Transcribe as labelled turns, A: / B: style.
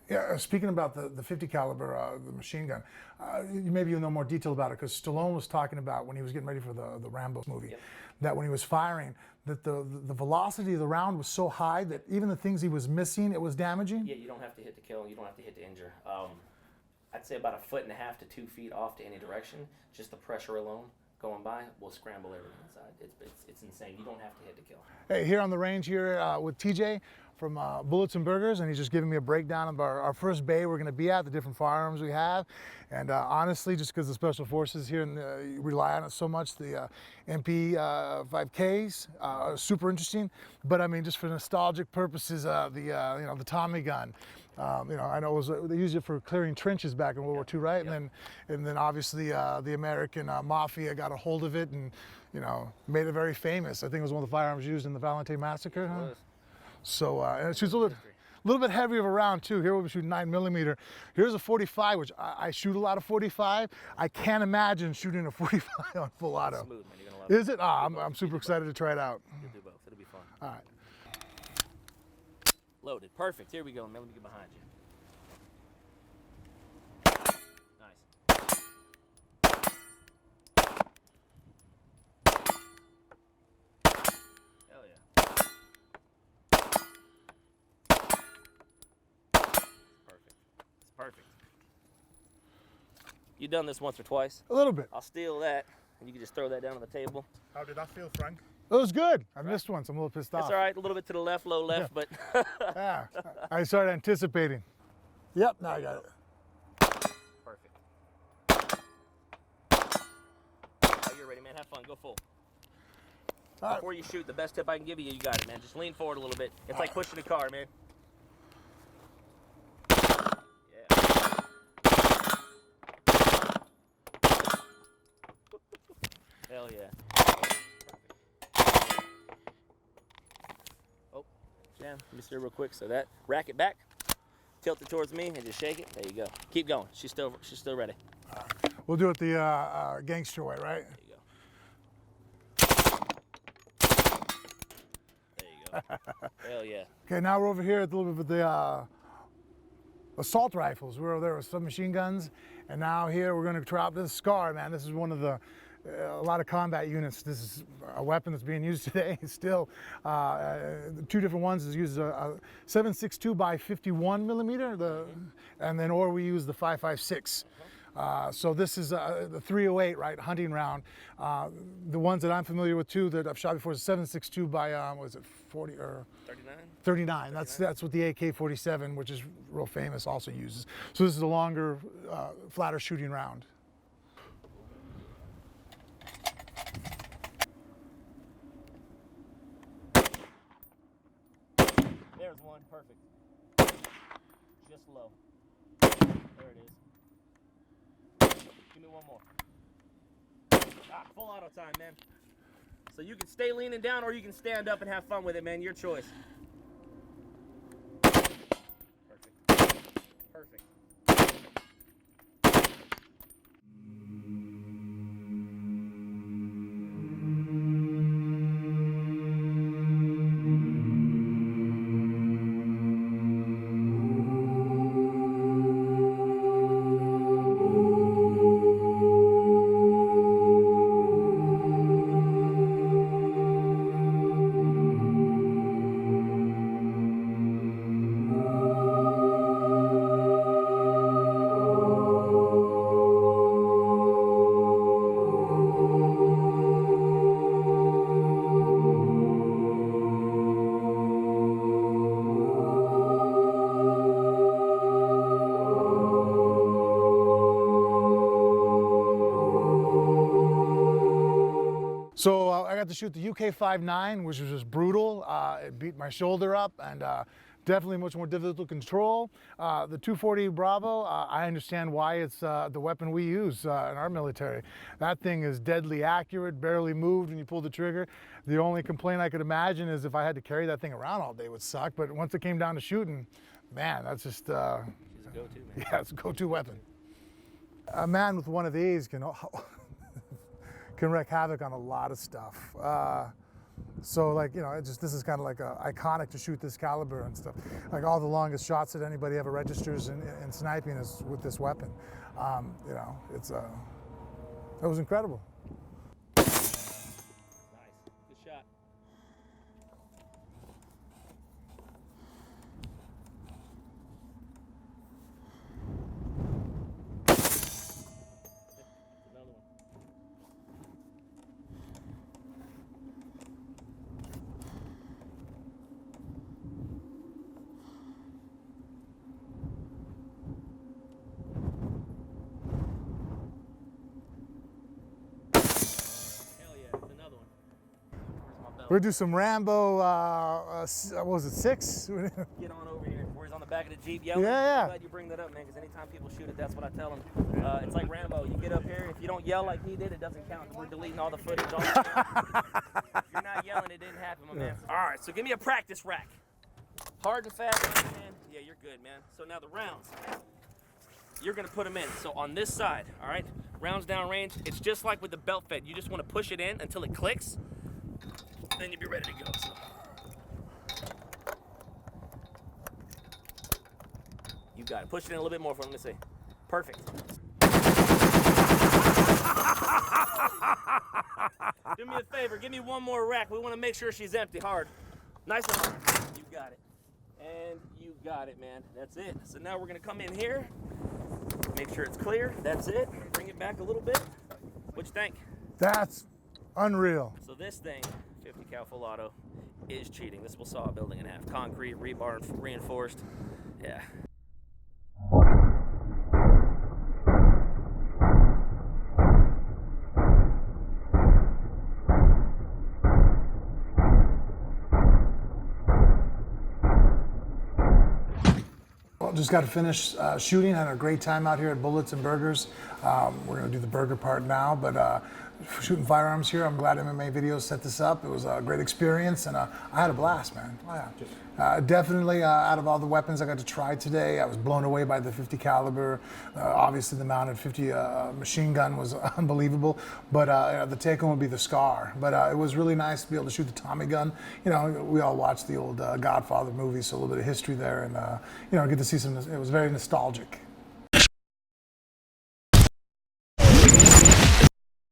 A: Yeah, speaking about the 50 caliber, the machine gun, maybe you'll know more detail about it because Stallone was talking about when he was getting ready for the Rambo movie,
B: Yep.
A: that when he was firing, that the velocity of the round was so high that even the things he was missing, it was damaging.
B: Yeah, you don't have to hit to kill. You don't have to hit to injure. I'd say about 1.5 to 2 feet off to any direction. Just the pressure alone going by will scramble everything inside. It's insane. You don't have to hit to kill.
A: Hey, here on the range here with TJ from Bullets and Burgers, and he's just giving me a breakdown of our first bay we're going to be at, the different firearms we have. And honestly, just because the Special Forces here and rely on it so much, the MP 5Ks are super interesting. But I mean, just for nostalgic purposes, the Tommy gun. I know they used it for clearing trenches back in World War II, right?
B: Yep.
A: And then obviously the American mafia got a hold of it and made it very famous. I think it was one of the firearms used in the Valentine Massacre. Huh?
B: It was.
A: So and it shoots a little bit heavier of a round too. Here we're shooting 9mm. Here's a 45, which I shoot a lot of 45. I can't imagine shooting a 45 on full auto.
B: Smooth, man. You're gonna love it.
A: Is it? I'm super excited to try it out.
B: You'll do both. It'll be fun.
A: All right.
B: Loaded. Perfect. Here we go, man. Let me get behind you. Nice. Hell yeah. Perfect. It's perfect. You done this once or twice?
A: A little bit.
B: I'll steal that, and you can just throw that down on the table.
C: How did that feel, Frank?
A: It was good. I missed one, so I'm a little pissed off.
B: It's all right. A little bit to the left, low left, but
A: Yeah, I started anticipating. Yep, now I got it.
B: perfect. Oh, you're ready, man. Have fun. Go full.
A: All right.
B: Before you shoot, the best tip I can give you, you got it, man. Just lean forward a little bit. It's like pushing a car, man. Yeah. Hell yeah. Oh, Jan, let me steer real quick. So that, rack it back, tilt it towards me, and just shake it. There you go. Keep going. She's still ready.
A: We'll do it the gangster way, right?
B: There you go. There you go. Hell yeah.
A: Okay, now we're over here at a little bit of the assault rifles. We were there with submachine guns, and now here we're going to try out this SCAR, man. This is one of the a lot of combat units. This is a weapon that's being used today still. Two different ones is used a 7.62 by 51mm, and then or we use the 5.56. So this is the 308, right, hunting round. The ones that I'm familiar with too that I've shot before is 7.62 by what is it, 40 or 39. That's what the AK-47, which is real famous, also uses. So this is a longer, flatter shooting round.
B: There's one, perfect. Just low. There it is. Give me one more. Ah, full auto time, man. So you can stay leaning down or you can stand up and have fun with it, man. Your choice. Perfect. Perfect.
A: So I got to shoot the UK-59, which was just brutal. It beat my shoulder up and definitely much more difficult to control. The 240 Bravo, I understand why it's the weapon we use in our military. That thing is deadly accurate, barely moved when you pull the trigger. The only complaint I could imagine is if I had to carry that thing around all day it would suck, but once it came down to shooting, man, that's just...
B: She's a go-to, man.
A: Yeah, it's a go-to weapon. A man with one of these can wreak havoc on a lot of stuff. So like, you know, this is kind of like iconic to shoot this caliber and stuff. Like all the longest shots that anybody ever registers in sniping is with this weapon. You know, it was incredible.
B: Nice. Good shot. Another one. Hell yeah, it's another one. Where's my belt?
A: We're gonna do some Rambo, what was it, 6?
B: Get on over here. Where he's on the back of the Jeep yelling.
A: Yeah.
B: I'm glad you bring that up, man, because anytime people shoot it, that's what I tell them. It's like Rambo. You get up here, if you don't yell like he did, it doesn't count. We're deleting all the footage. All the if you're not yelling, it didn't happen, my man. All right, so give me a practice rack. Hard and fast, man. Yeah, you're good, man. So now the rounds. You're going to put them in. So on this side, all right, rounds down range, it's just like with the belt fed. You just want to push it in until it clicks. Then you'll be ready to go. So. You got it. Push it in a little bit more for them to see. Perfect. Do me a favor. Give me one more rack. We want to make sure she's empty. Hard. Nice and hard. You got it. And you got it, man. That's it. So now we're going to come in here. Make sure it's clear. That's it. Bring it back a little bit. What'd you think?
A: That's unreal.
B: So this thing, 50 cal full auto, is cheating. This will saw a building in half. Concrete, rebar, reinforced. Yeah.
A: Well, just got to finish shooting. Had a great time out here at Bullets and Burgers. We're going to do the burger part now, but shooting firearms here. I'm glad MMA Videos set this up. It was a great experience, and I had a blast, man. Oh, yeah. Definitely, out of all the weapons I got to try today, I was blown away by the 50 caliber. Obviously, the mounted 50 machine gun was unbelievable, but the take-home would be the SCAR. But it was really nice to be able to shoot the Tommy gun. You know, we all watched the old Godfather movies, so a little bit of history there, and you know, get to see some. It was very nostalgic.